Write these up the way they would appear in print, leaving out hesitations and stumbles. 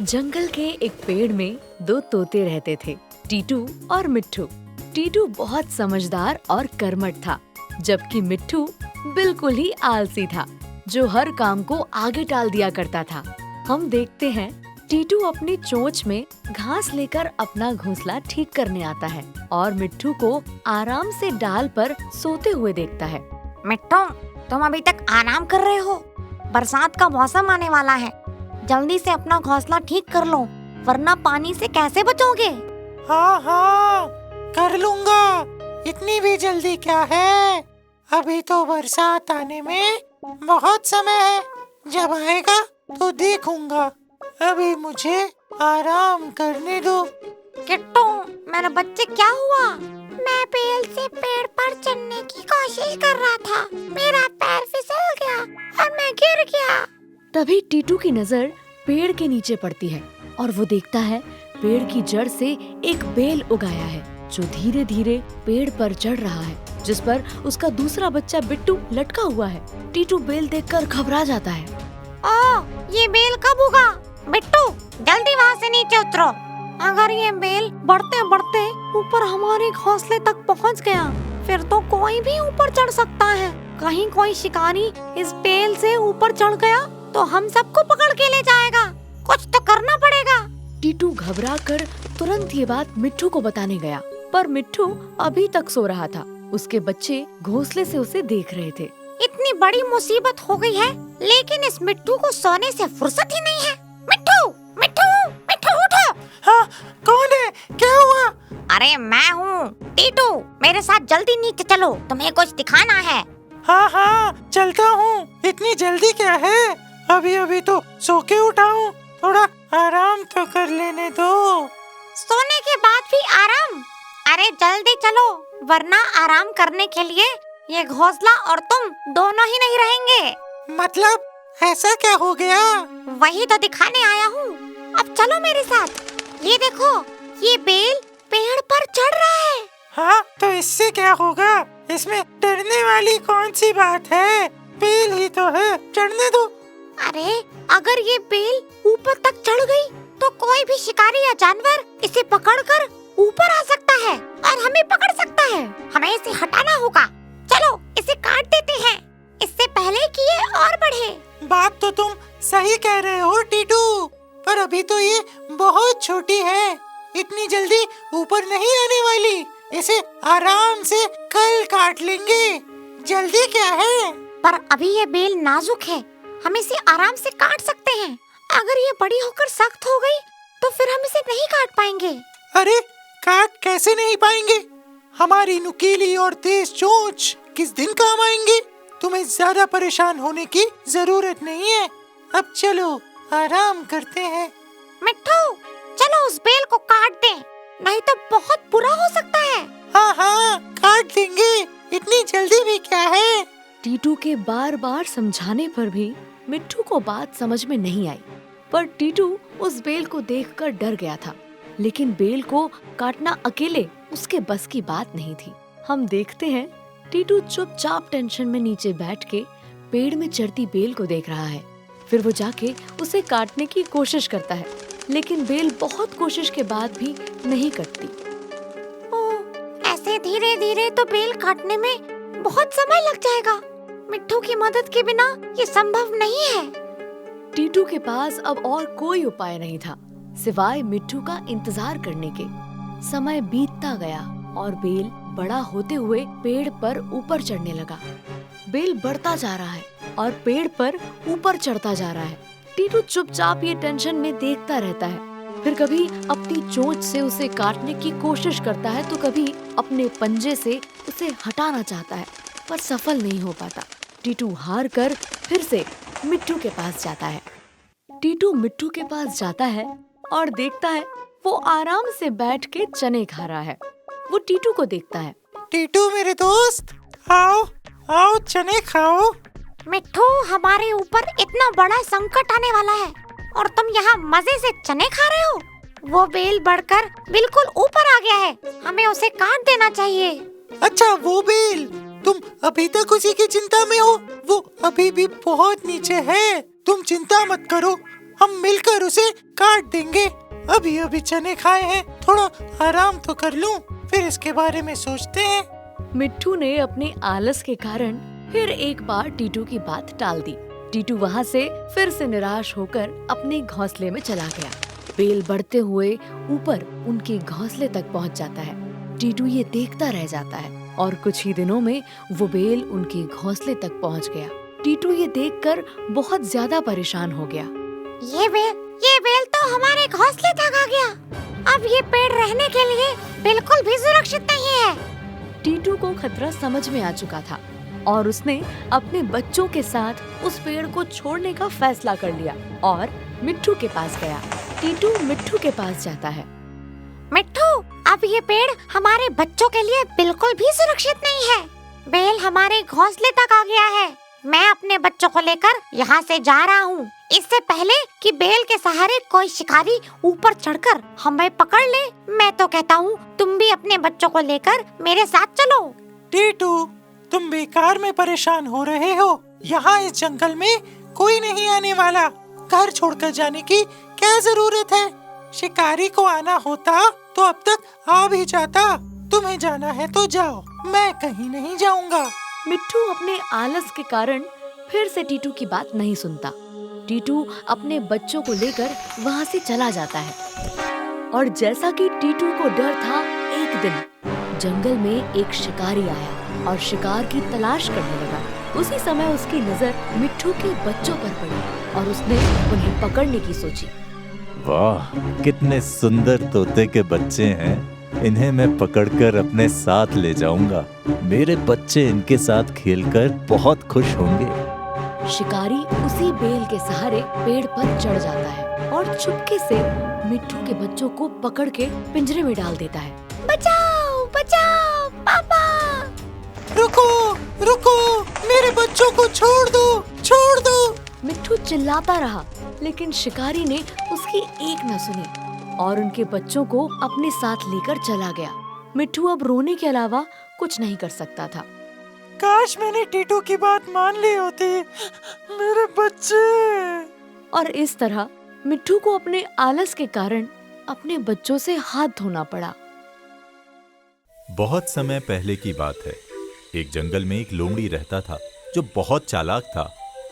जंगल के एक पेड़ में दो तोते रहते थे, टीटू और मिट्ठू। टीटू बहुत समझदार और कर्मठ था, जबकि मिट्ठू बिल्कुल ही आलसी था, जो हर काम को आगे टाल दिया करता था। हम देखते हैं टीटू अपनी चोंच में घास लेकर अपना घोंसला ठीक करने आता है और मिट्ठू को आराम से डाल पर सोते हुए देखता है। मिट्ठू, तुम अभी तक आराम कर रहे हो? बरसात का मौसम आने वाला है, जल्दी से अपना घोंसला ठीक कर लो, वरना पानी से कैसे बचोगे? हाँ, कर लूँगा। इतनी भी जल्दी क्या है? अभी तो बरसात आने में बहुत समय है। जब आएगा तो देखूंगा। अभी मुझे आराम करने दो। किट्टू, मेरे बच्चे, क्या हुआ? मैं बेल से पेड़ पर चढ़ने की कोशिश कर रहा था, मेरा पैर फिसल गया और मैं गिर गया। तभी टीटू की नजर पेड़ के नीचे पड़ती है और वो देखता है पेड़ की जड़ से एक बेल उगाया है, जो धीरे धीरे पेड़ पर चढ़ रहा है, जिस पर उसका दूसरा बच्चा बिट्टू लटका हुआ है। टीटू बेल देखकर घबरा जाता है। ओह, ये बेल कब उगा? बिट्टू, जल्दी वहाँ से नीचे उतरो। अगर ये बेल बढ़ते बढ़ते ऊपर हमारे घोंसले तक पहुँच गया, फिर तो कोई भी ऊपर चढ़ सकता है। कहीं कोई शिकारी इस बेल से ऊपर चढ़ गया तो हम सबको पकड़ के ले जाएगा। कुछ तो करना पड़ेगा। टीटू घबराकर तुरंत ये बात मिट्ठू को बताने गया, पर मिट्ठू अभी तक सो रहा था। उसके बच्चे घोंसले से उसे देख रहे थे। इतनी बड़ी मुसीबत हो गई है, लेकिन इस मिट्ठू को सोने से फुर्सत ही नहीं है। मिट्ठू, मिट्ठू, मिट्ठू, उठो। हाँ, कौन है? क्या हुआ? अरे मैं हूँ टीटू, मेरे साथ जल्दी नीचे चलो, तुम्हें कुछ दिखाना है। हाँ, चलता हूँ। इतनी जल्दी क्या है? अभी अभी तो सो के उठा हूँ, थोड़ा आराम तो कर लेने दो। सोने के बाद भी आराम? अरे जल्दी चलो, वरना आराम करने के लिए ये घोंसला और तुम दोनों ही नहीं रहेंगे। मतलब ऐसा क्या हो गया? वही तो दिखाने आया हूँ। अब चलो मेरे साथ। ये देखो, ये बेल पेड़ पर चढ़ रहा है। हाँ, तो इससे क्या होगा? इसमें डरने वाली कौन सी बात है? बेल ही तो है, चढ़ने दो। अरे अगर ये बेल ऊपर तक चढ़ गई तो कोई भी शिकारी या जानवर इसे पकड़कर ऊपर आ सकता है और हमें पकड़ सकता है। हमें इसे हटाना होगा। चलो इसे काट देते हैं, इससे पहले कि ये और बढ़े। बात तो तुम सही कह रहे हो टीटू, पर अभी तो ये बहुत छोटी है, इतनी जल्दी ऊपर नहीं आने वाली। इसे आराम से कल काट लेंगे। जल्दी क्या है? पर अभी ये बेल नाजुक है, हम इसे आराम से काट सकते हैं। अगर ये बड़ी होकर सख्त हो गई तो फिर हम इसे नहीं काट पाएंगे। अरे काट कैसे नहीं पाएंगे? हमारी नुकीली और तेज चोंच किस दिन काम आएंगे? तुम्हें ज्यादा परेशान होने की जरूरत नहीं है। अब चलो आराम करते हैं। मिट्ठू, चलो उस बेल को काट दें, नहीं तो बहुत बुरा हो सकता है। हाँ, काट देंगे। इतनी जल्दी भी क्या है? टीटू के बार बार समझाने पर भी मिट्ठू को बात समझ में नहीं आई, पर टीटू उस बेल को देखकर डर गया था। लेकिन बेल को काटना अकेले उसके बस की बात नहीं थी। हम देखते हैं टीटू चुपचाप टेंशन में नीचे बैठ के पेड़ में चढ़ती बेल को देख रहा है। फिर वो जाके उसे काटने की कोशिश करता है, लेकिन बेल बहुत कोशिश के बाद भी नहीं कटती। ऐसे धीरे धीरे तो बेल काटने में बहुत समय लग जाएगा। मिट्ठू की मदद के बिना ये संभव नहीं है। टीटू के पास अब और कोई उपाय नहीं था सिवाय मिट्ठू का इंतजार करने के। समय बीतता गया और बेल बड़ा होते हुए पेड़ पर ऊपर चढ़ने लगा। बेल बढ़ता जा रहा है और पेड़ पर ऊपर चढ़ता जा रहा है। टीटू चुपचाप ये टेंशन में देखता रहता है। फिर कभी अपनी चोंच से उसे काटने की कोशिश करता है तो कभी अपने पंजे से उसे हटाना चाहता है, पर सफल नहीं हो पाता। टीटू हार कर फिर से मिट्ठू के पास जाता है। टीटू मिट्ठू के पास जाता है और देखता है वो आराम से बैठ के चने खा रहा है। वो टीटू को देखता है। टीटू मेरे दोस्त, आओ चने खाओ। मिट्ठू, हमारे ऊपर इतना बड़ा संकट आने वाला है और तुम यहाँ मजे से चने खा रहे हो। वो बेल बढ़कर बिल्कुल ऊपर आ गया है, हमें उसे काट देना चाहिए। अच्छा, वो बेल? तुम अभी तक उसी की चिंता में हो? वो अभी भी बहुत नीचे है। तुम चिंता मत करो, हम मिलकर उसे काट देंगे। अभी अभी चने खाए हैं, थोड़ा आराम तो कर लूं, फिर इसके बारे में सोचते हैं। मिट्ठू ने अपने आलस के कारण फिर एक बार टीटू की बात टाल दी। टीटू वहाँ से फिर से निराश होकर अपने घोंसले में चला गया। बेल बढ़ते हुए ऊपर उनके घोंसले तक पहुँच जाता है। टीटू ये देखता रह जाता है और कुछ ही दिनों में वो बेल उनके घोंसले तक पहुँच गया। टीटू ये देखकर बहुत ज्यादा परेशान हो गया। ये बेल तो हमारे घोंसले तक आ गया। अब ये पेड़ रहने के लिए बिल्कुल भी सुरक्षित नहीं है। टीटू को खतरा समझ में आ चुका था और उसने अपने बच्चों के साथ उस पेड़ को छोड़ने का फैसला कर लिया और मिट्ठू के पास गया। टीटू मिट्ठू के पास जाता है। मिट्ठू, अब ये पेड़ हमारे बच्चों के लिए बिल्कुल भी सुरक्षित नहीं है। बेल हमारे घोंसले तक आ गया है। मैं अपने बच्चों को लेकर यहाँ से जा रहा हूँ, इससे पहले कि बेल के सहारे कोई शिकारी ऊपर चढ़कर हमें पकड़ ले। मैं तो कहता हूँ तुम भी अपने बच्चों को लेकर मेरे साथ चलो। टीटू, तुम बेकार में परेशान हो रहे हो। यहाँ इस जंगल में कोई नहीं आने वाला। घर छोड़कर जाने की क्या जरूरत है? शिकारी को आना होता तो अब तक आ भी जाता। तुम्हें जाना है तो जाओ, मैं कहीं नहीं जाऊंगा। मिट्ठू अपने आलस के कारण फिर से टीटू की बात नहीं सुनता। टीटू अपने बच्चों को लेकर वहाँ से चला जाता है और जैसा कि टीटू को डर था, एक दिन जंगल में एक शिकारी आया और शिकार की तलाश करने लगा। उसी समय उसकी नजर मिट्ठू के बच्चों पर पड़ी और उसने उन्हें पकड़ने की सोची। वाह, कितने सुंदर तोते के बच्चे हैं। इन्हें मैं पकड़कर अपने साथ ले जाऊंगा। मेरे बच्चे इनके साथ खेलकर बहुत खुश होंगे। शिकारी उसी बेल के सहारे पेड़ पर चढ़ जाता है और चुपके से मिट्ठू के बच्चों को पकड़ के पिंजरे में डाल देता है। बचाओ, बचाओ, पापा! रुको, रुको, मेरे बच्चों को छोड़ दो, छोड़ दो। मिट्ठू चिल्लाता रहा, लेकिन शिकारी ने उसकी एक न सुनी और उनके बच्चों को अपने साथ लेकर चला गया। मिट्ठू अब रोने के अलावा कुछ नहीं कर सकता था। काश मैंने टीटू की बात मान ली होती, मेरे बच्चे। और इस तरह मिट्ठू को अपने आलस के कारण अपने बच्चों से हाथ धोना पड़ा। बहुत समय पहले की बात है। एक जंगल में एक लोमड़ी रहता था जो बहुत चालाक था,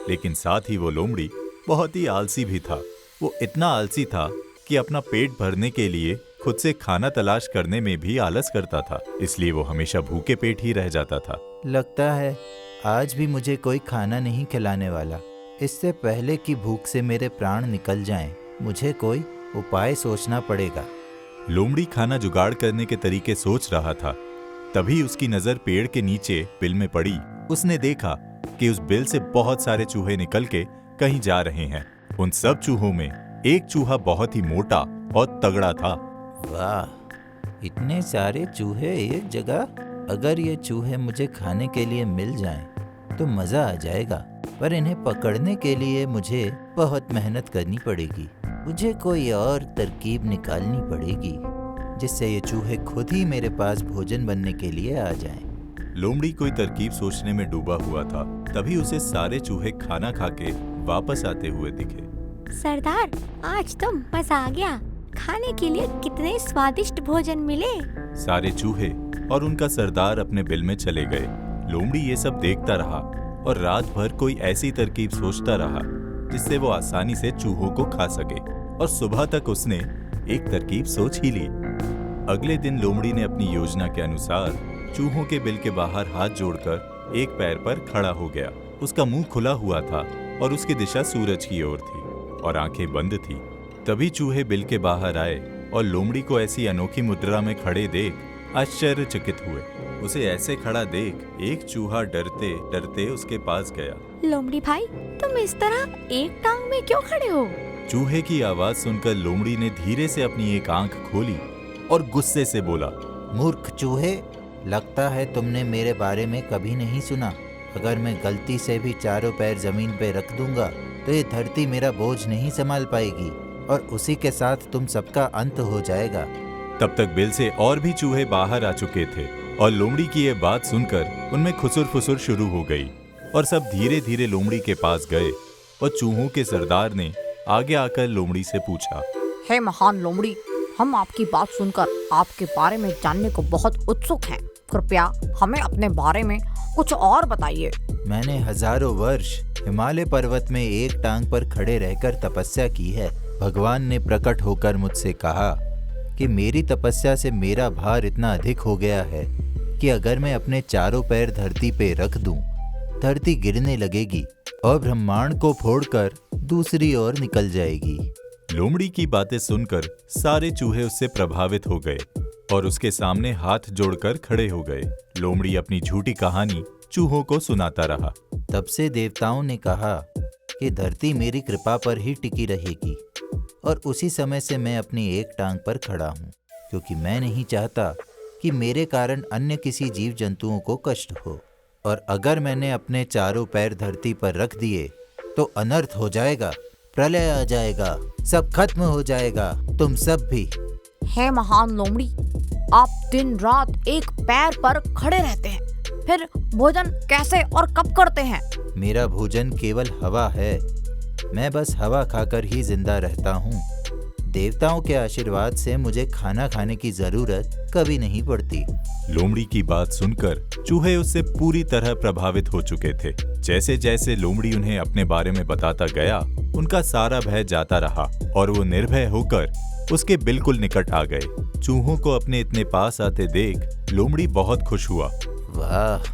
लेकिन साथ ही वो लोमड़ी बहुत ही आलसी भी था। वो इतना आलसी था कि अपना पेट भरने के लिए खुद से खाना तलाश करने में भी आलस करता था, इसलिए वो हमेशा भूखे पेट ही रह जाता था। लगता है आज भी मुझे कोई खाना नहीं खिलाने वाला। इससे पहले कि भूख से मेरे प्राण निकल जाएं, मुझे कोई उपाय सोचना पड़ेगा। लोमड़ी खाना जुगाड़ करने के तरीके सोच रहा था, तभी उसकी नजर पेड़ के नीचे बिल में पड़ी। उसने देखा कि उस बिल से बहुत सारे चूहे निकल के कहीं जा रहे हैं। उन सब चूहों में एक चूहा बहुत ही मोटा और तगड़ा था। वाह, इतने सारे चूहे एक जगह! अगर ये चूहे मुझे खाने के लिए मिल जाएं, तो मजा आ जाएगा। पर इन्हें पकड़ने के लिए मुझे बहुत मेहनत करनी पड़ेगी। मुझे कोई और तरकीब निकालनी पड़ेगी जिससे ये चूहे खुद ही मेरे पास भोजन बनने के लिए आ जाएं। लोमड़ी कोई तरकीब सोचने में डूबा हुआ था, तभी उसे सारे चूहे खाना खा के वापस आते हुए दिखे। सरदार, आज तो मजा आ गया। खाने के लिए कितने स्वादिष्ट भोजन मिले। सारे चूहे और उनका सरदार अपने बिल में चले गए। लोमड़ी ये सब देखता रहा और रात भर कोई ऐसी तरकीब सोचता रहा जिससे वो आसानी से चूहों को खा सके, और सुबह तक उसने एक तरकीब सोच ही ली। अगले दिन लोमड़ी ने अपनी योजना के अनुसार चूहों के बिल के बाहर हाथ जोड़कर एक पैर पर खड़ा हो गया। उसका मुंह खुला हुआ था और उसकी दिशा सूरज की ओर थी और आंखें बंद थी। तभी चूहे बिल के बाहर आए और लोमड़ी को ऐसी अनोखी मुद्रा में खड़े देख आश्चर्यचकित हुए। उसे ऐसे खड़ा देख एक चूहा डरते डरते उसके पास गया। लोमड़ी भाई, तुम इस तरह एक टांग में क्यों खड़े हो? चूहे की आवाज सुनकर लोमड़ी ने धीरे से अपनी एक आंख खोली और गुस्से से बोला, मूर्ख चूहे, लगता है तुमने मेरे बारे में कभी नहीं सुना। अगर मैं गलती से भी चारों पैर जमीन पे रख दूंगा तो ये धरती मेरा बोझ नहीं संभाल पाएगी और उसी के साथ तुम सबका अंत हो जाएगा। तब तक बिल से और भी चूहे बाहर आ चुके थे और लोमड़ी की ये बात सुनकर उनमें खुसुर फुसुर शुरू हो गई और सब धीरे धीरे लोमड़ी के पास गए और चूहों के सरदार ने आगे आकर लोमड़ी से पूछा। हे महान लोमड़ी, हम आपकी बात सुनकर आपके बारे में जानने को बहुत उत्सुक हैं। कृपया हमें अपने बारे में कुछ और बताइए। मैंने हजारों वर्ष हिमालय पर्वत में एक टांग पर खड़े रहकर तपस्या की है। भगवान ने प्रकट होकर मुझसे कहा कि मेरी तपस्या से मेरा भार इतना अधिक हो गया है कि अगर मैं अपने चारों पैर धरती पे रख दूं, धरती गिरने लगेगी और ब्रह्मांड को फोड़कर दूसरी ओर निकल जाएगी। लोमड़ी की बातें सुनकर सारे चूहे उससे प्रभावित हो गए और उसके सामने हाथ जोड़कर खड़े हो गए। लोमड़ी अपनी झूठी कहानी चूहों को सुनाता रहा। तब से देवताओं ने कहा कि धरती मेरी कृपा पर ही टिकी रहेगी और उसी समय से मैं अपनी एक टांग पर खड़ा हूँ, क्योंकि मैं नहीं चाहता कि मेरे कारण अन्य किसी जीव जंतुओं को कष्ट हो। और अगर मैंने अपने चारों पैर धरती पर रख दिए तो अनर्थ हो जाएगा, प्रलय आ जाएगा, सब खत्म हो जाएगा, तुम सब भी। हे महान लोमड़ी, आप दिन रात एक पैर पर खड़े रहते हैं, फिर भोजन कैसे और कब करते हैं? मेरा भोजन केवल हवा है, मैं बस हवा खाकर ही जिंदा रहता हूँ। देवताओं के आशीर्वाद से मुझे खाना खाने की जरूरत कभी नहीं पड़ती। लोमड़ी की बात सुनकर चूहे उससे पूरी तरह प्रभावित हो चुके थे। जैसे जैसे लोमड़ी उन्हें अपने बारे में बताता गया, उनका सारा भय जाता रहा और वो निर्भय होकर उसके बिल्कुल निकट आ गए। चूहों को अपने इतने पास आते देख लोमड़ी बहुत खुश हुआ। वाह,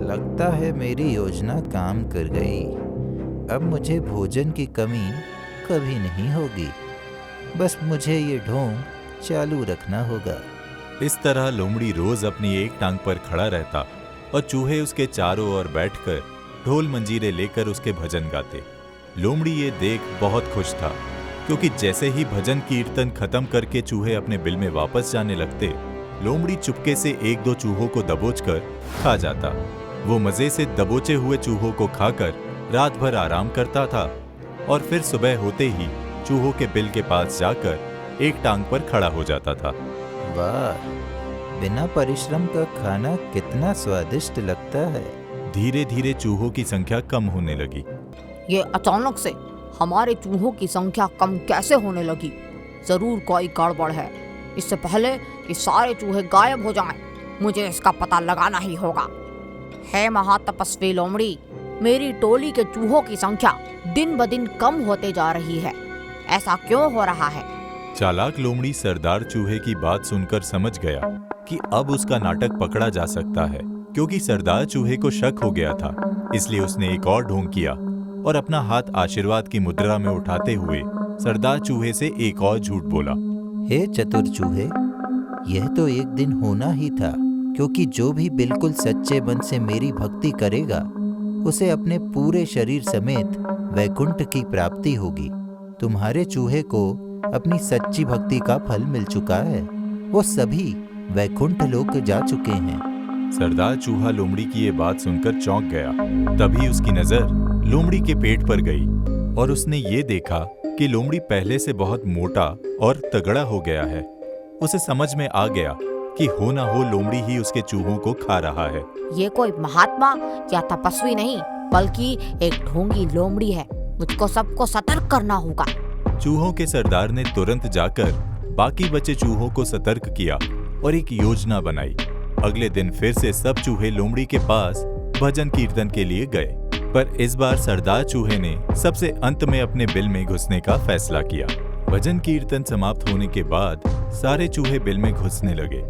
लगता है मेरी योजना काम कर गई। अब मुझे भोजन की कमी कभी नहीं होगी, बस मुझे ये ढोंग चालू रखना होगा। इस तरह लोमड़ी रोज अपनी एक टांग पर खड़ा रहता और चूहे उसके चारों ओर बैठकर ढोल मंजीरे लेकर उसके भजन गाते। लोमड़ी ये देख बहुत खुश था, क्योंकि जैसे ही भजन कीर्तन खत्म करके चूहे अपने बिल में वापस जाने लगते, लोमड़ी चुपके से एक दो चूहों को दबोचकर खा जाता। वो मजे से दबोचे हुए चूहों को खाकर रात भर आराम करता था और फिर सुबह होते ही चूहों के बिल के पास जाकर एक टांग पर खड़ा हो जाता था। वाह, बिना परिश्रम का खाना कितना स्वादिष्ट लगता है। धीरे धीरे चूहों की संख्या कम होने लगी। ये अचानक से हमारे चूहों की संख्या कम कैसे होने लगी? जरूर कोई गड़बड़ है। इससे पहले कि सारे चूहे गायब हो जाएं, मुझे इसका पता लगाना ही होगा। हे महातपस्वी लोमड़ी, मेरी टोली के चूहों की संख्या दिन ब दिन कम होते जा रही है। ऐसा क्यों हो रहा है? चालाक लोमड़ी सरदार चूहे की बात सुनकर समझ गया कि अब उसका नाटक पकड़ा जा सकता है, क्योंकि सरदार चूहे को शक हो गया था। इसलिए उसने एक और ढोंग किया और अपना हाथ आशीर्वाद की मुद्रा में उठाते हुए सरदार चूहे से एक और झूठ बोला। हे चतुर चूहे, यह तो एक दिन होना ही था, क्योंकि जो भी बिल्कुल सच्चे मन से मेरी भक्ति करेगा, उसे अपने पूरे शरीर समेत वैकुंठ की प्राप्ति होगी। तुम्हारे चूहे को अपनी सच्ची भक्ति का फल मिल चुका है, वो सभी वैकुंठ लोक जा चुके हैं। सरदार चूहा लोमड़ी की ये बात सुनकर चौंक गया। तभी उसकी नजर लोमड़ी के पेट पर गई और उसने ये देखा कि लोमड़ी पहले से बहुत मोटा और तगड़ा हो गया है। उसे समझ में आ गया कि हो ना हो लोमड़ी ही उसके चूहों को खा रहा है। ये कोई महात्मा या तपस्वी नहीं, बल्कि एक ढोंगी लोमड़ी है। मुझको सबको सतर्क करना होगा। चूहों के सरदार ने तुरंत जाकर बाकी बचे चूहों को सतर्क किया और एक योजना बनाई। अगले दिन फिर से सब चूहे लोमड़ी के पास भजन कीर्तन के लिए गए, पर इस बार सरदार चूहे ने सबसे अंत में अपने बिल में घुसने का फैसला किया। भजन कीर्तन समाप्त होने के बाद सारे चूहे बिल में घुसने लगे।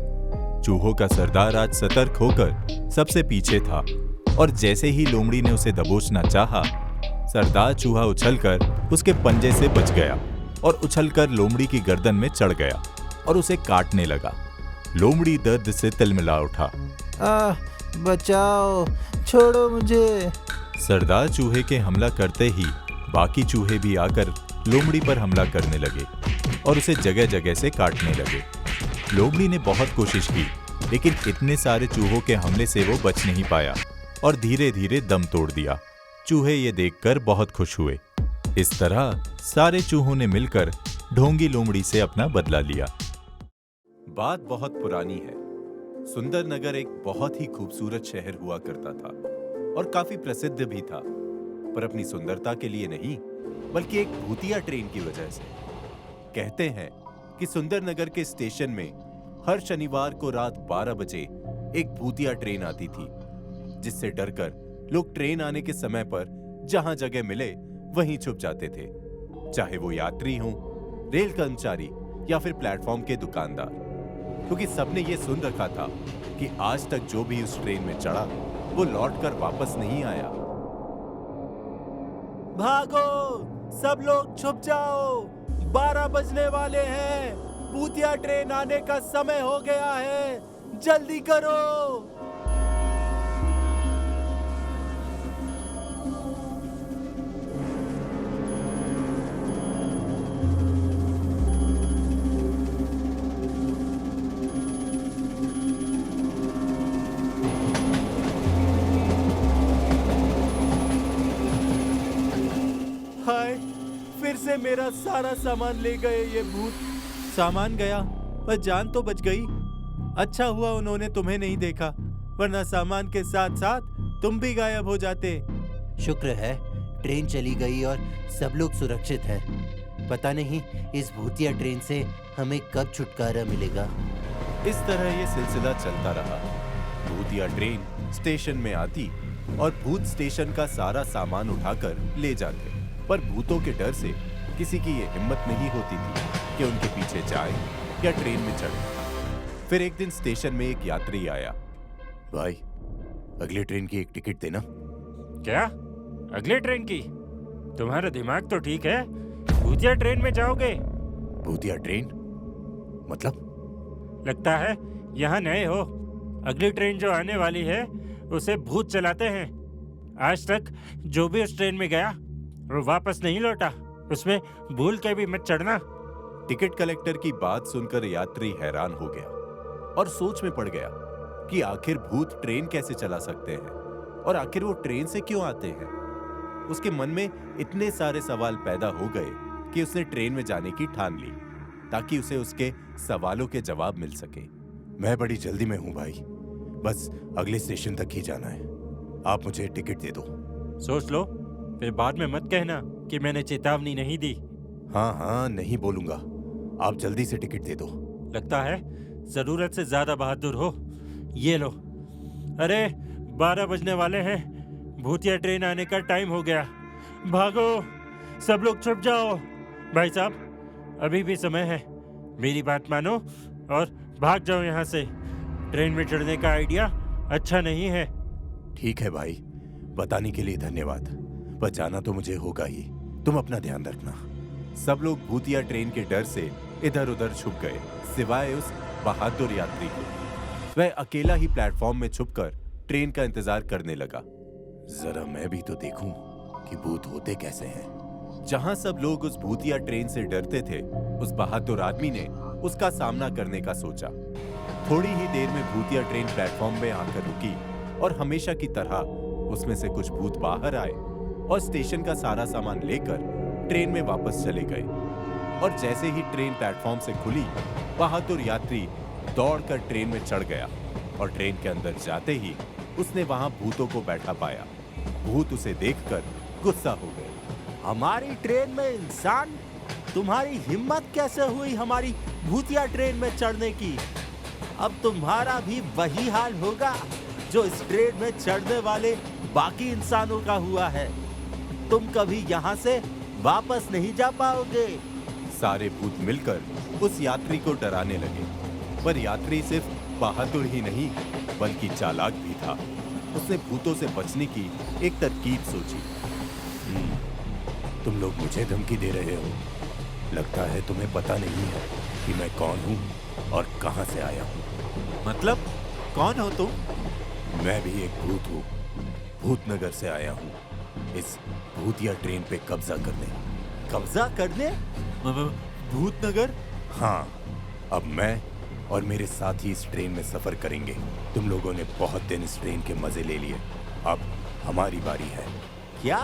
चूहों का सरदार आज सतर्क होकर सबसे पीछे था और जैसे ही लोमड़ी ने उसे दबोचना चाहा, सरदार चूहा उछलकर उसके पंजे से बच गया और उछलकर लोमड़ी की गर्दन में चढ़ गया और उसे काटने लगा। लोमड़ी दर्द से तिलमिला उठा। बचाओ, छोड़ो मुझे। सरदार चूहे के हमला करते ही बाकी चूहे भी आकर लोमड़ी पर हमला करने लगे और उसे जगह जगह से काटने लगे। लोमड़ी ने बहुत कोशिश की, लेकिन इतने सारे चूहों के हमले से वो बच नहीं पाया और धीरे धीरे दम तोड़ दिया। चूहे ये देखकर बहुत खुश हुए। इस तरह सारे चूहों ने मिलकर ढोंगी लोमड़ी से अपना बदला लिया। बात बहुत पुरानी है। सुंदर नगर एक बहुत ही खूबसूरत शहर हुआ करता था और काफी प्रसिद्ध भी था, पर अपनी सुंदरता के लिए नहीं, बल्कि एक भूतिया ट्रेन की वजह से। कहते हैं कि सुंदरनगर के स्टेशन में हर शनिवार को रात 12 बजे एक भूतिया ट्रेन आती थी, जिससे डरकर लोग ट्रेन आने के समय पर जहां जगह मिले वहीं छुप जाते थे, चाहे वो यात्री हों, रेल कर्मचारी या फिर प्लेटफॉर्म के दुकानदार, क्योंकि सबने ये सुन रखा था कि आज तक जो भी उस ट्रेन में चढ़ा वो लौटकर वापस नहीं आया। भागो, सब लोग छुप जाओ, 12 बजने वाले हैं, भूतिया ट्रेन आने का समय हो गया है, जल्दी करो। हाय, फिर से मेरा सारा सामान ले गए ये भूत। सामान गया पर जान तो बच गई। अच्छा हुआ उन्होंने तुम्हें नहीं देखा, वरना सामान के साथ साथ तुम भी गायब हो जाते। शुक्र है ट्रेन चली गई और सब लोग सुरक्षित हैं। पता नहीं इस भूतिया ट्रेन से हमें कब छुटकारा मिलेगा। इस तरह ये सिलसिला चलता रहा। भूतिया ट्रेन स्टेशन में आती और भूत स्टेशन का सारा सामान उठाकर ले जाते, पर भूतों के डर से किसी की ये हिम्मत नहीं होती थी कि उनके पीछे जाए या ट्रेन में चढ़े। फिर एक दिन स्टेशन में एक यात्री आया। भाई, अगले ट्रेन की एक टिकट देना। क्या? अगले ट्रेन की? तुम्हारा दिमाग तो ठीक है, भूतिया ट्रेन में जाओगे? भूतिया ट्रेन मतलब? लगता है यहाँ नए हो। अगली ट्रेन जो आने वाली है उसे भूत चलाते हैं। आज तक जो भी उस ट्रेन में गया वो वापस नहीं लौटा। उसमें भूल के भी मत चढ़ना। टिकट कलेक्टर की बात सुनकर यात्री हैरान हो गया और सोच में पड़ गया कि आखिर भूत ट्रेन कैसे चला सकते हैं और आखिर वो ट्रेन से क्यों आते हैं। उसके मन में इतने सारे सवाल पैदा हो गए कि उसने ट्रेन में जाने की ठान ली, ताकि उसे उसके सवालों के जवाब मिल सके। मैं बड़ी जल्दी में हूं भाई, बस अगले स्टेशन तक ही जाना है, आप मुझे टिकट दे दो। सोच लो, फिर बाद में मत कहना कि मैंने चेतावनी नहीं दी। हाँ, नहीं बोलूंगा, आप जल्दी से टिकट दे दो। लगता है जरूरत से ज्यादा बहादुर हो। ये लो। अरे 12 बजने वाले हैं, भूतिया ट्रेन आने का टाइम हो गया। भागो, सब लोग छुप जाओ। भाई साहब, अभी भी समय है, मेरी बात मानो और भाग जाओ यहाँ से। ट्रेन में चढ़ने का आइडिया अच्छा नहीं है। ठीक है भाई, बताने के लिए धन्यवाद, पर जाना तो मुझे होगा ही, तुम अपना ध्यान रखना। सब लोग भूतिया ट्रेन के डर से इधर उधर छुप गए, सिवाय उस बहादुर यात्री के। वह अकेला ही प्लेटफॉर्म में छुपकर ट्रेन का इंतजार करने लगा। जरा मैं भी तो देखूं कि भूत होते कैसे हैं। जहां सब लोग उस भूतिया ट्रेन से डरते थे, उस बहादुर आदमी ने उसका सामना करने का सोचा। थोड़ी ही देर में भूतिया ट्रेन प्लेटफॉर्म में आकर रुकी और हमेशा की तरह उसमें से कुछ भूत बाहर आए और स्टेशन का सारा सामान लेकर ट्रेन में वापस चले गए। और जैसे ही ट्रेन प्लेटफॉर्म से खुली, बहादुर यात्री दौड़कर ट्रेन में चढ़ गया और ट्रेन के अंदर जाते ही उसने वहां भूतों को बैठा पाया। भूत उसे देखकर गुस्सा हो गए। हमारी ट्रेन में इंसान? तुम्हारी हिम्मत कैसे हुई हमारी भूतिया ट्रेन में चढ़ने की? अब तुम्हारा भी वही हाल होगा जो इस ट्रेन में चढ़ने वाले बाकी इंसानों का हुआ है। तुम कभी यहाँ से वापस नहीं जा पाओगे। सारे भूत मिलकर उस यात्री को डराने लगे, पर यात्री सिर्फ बहादुर ही नहीं बल्कि चालाक भी था। उसने भूतों से बचने की एक तरकीब सोची। तुम लोग मुझे धमकी दे रहे हो। लगता है तुम्हें पता नहीं है कि मैं कौन हूँ और कहाँ से आया हूँ। मतलब कौन हो तुम? मैं भी एक भूत हूँ, भूतनगर से आया हूँ इस भूतिया ट्रेन पे कब्जा करने। कब्जा करने? भूतनगर? हाँ, अब मैं और मेरे साथी इस ट्रेन में सफर करेंगे। तुम लोगों ने बहुत दिन इस ट्रेन के मजे ले लिए, अब हमारी बारी है। क्या?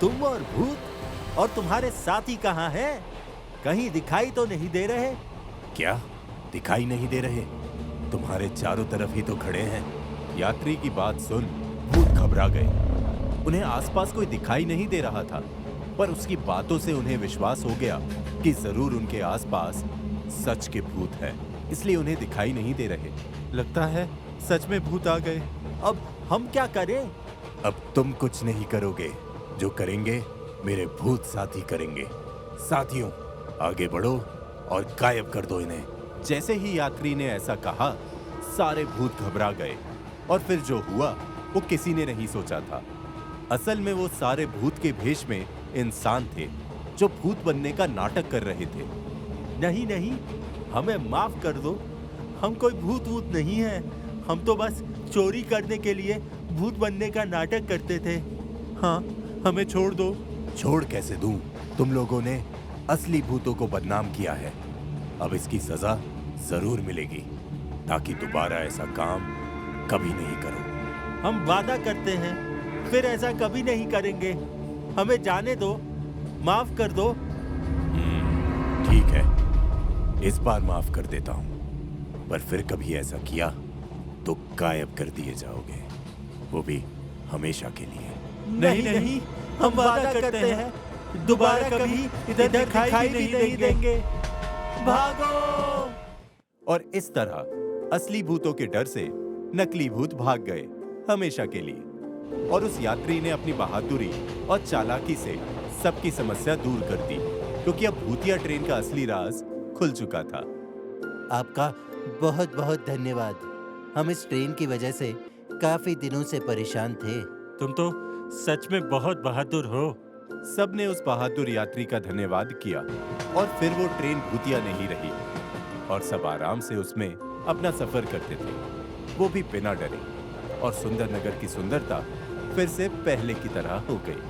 तुम और भूत? और तुम्हारे साथी कहाँ हैं? कहीं दिखाई तो नहीं दे रहे। क्या दिखाई नहीं दे रहे? तुम्हारे चारों तरफ ही तो खड़े हैं। यात्री की बात सुन भूत घबरा गए। उन्हें आसपास कोई दिखाई नहीं दे रहा था। पर उसकी बातों से उन्हें विश्वास हो गया कि जरूर उनके आसपास सच के भूत हैं, इसलिए उन्हें दिखाई नहीं दे रहे। लगता है सच में भूत आ गए। अब हम क्या करें? अब तुम कुछ नहीं करोगे, जो करेंगे मेरे भूत साथी करेंगे। साथियों, आगे बढ़ो और गायब कर दो इन्हें। जैसे ही यात्री ने ऐसा कहा, सारे भूत घबरा गए और फिर जो हुआ वो किसी ने नहीं सोचा था। असल में वो सारे भूत के भेष में इंसान थे जो भूत बनने का नाटक कर रहे थे। नहीं नहीं, हमें माफ कर दो। हम कोई भूत वूत नहीं है। हम तो बस चोरी करने के लिए भूत बनने का नाटक करते थे। हाँ, हमें छोड़ दो। छोड़ कैसे दूं? तुम लोगों ने असली भूतों को बदनाम किया है। अब इसकी सजा जरूर मिलेगी, ताकि दोबारा ऐसा काम कभी नहीं करो। हम वादा करते हैं फिर ऐसा कभी नहीं करेंगे। हमें जाने दो, माफ कर दो। ठीक है, इस बार माफ कर देता हूं, पर फिर कभी ऐसा किया तो गायब कर दिए जाओगे, वो भी हमेशा के लिए। नहीं नहीं, हम वादा करते हैं दोबारा कभी इधर दिखाई नहीं देंगे। भागो! और इस तरह असली भूतों के डर से नकली भूत भाग गए हमेशा के लिए। और उस यात्री ने अपनी बहादुरी और चालाकी से सबकी समस्या दूर कर दी, क्योंकि अब भूतिया ट्रेन का असली राज खुल चुका था। आपका बहुत बहुत धन्यवाद। हम इस ट्रेन की वजह से काफी दिनों से परेशान थे। तुम तो सच में बहुत बहादुर हो। सबने उस बहादुर यात्री का धन्यवाद किया और फिर वो ट्रेन भूतिया नहीं रही और सब आराम से उसमें अपना सफर करते थे, वो भी बिना डरे। और सुंदर नगर की सुंदरता फिर से पहले की तरह हो गई।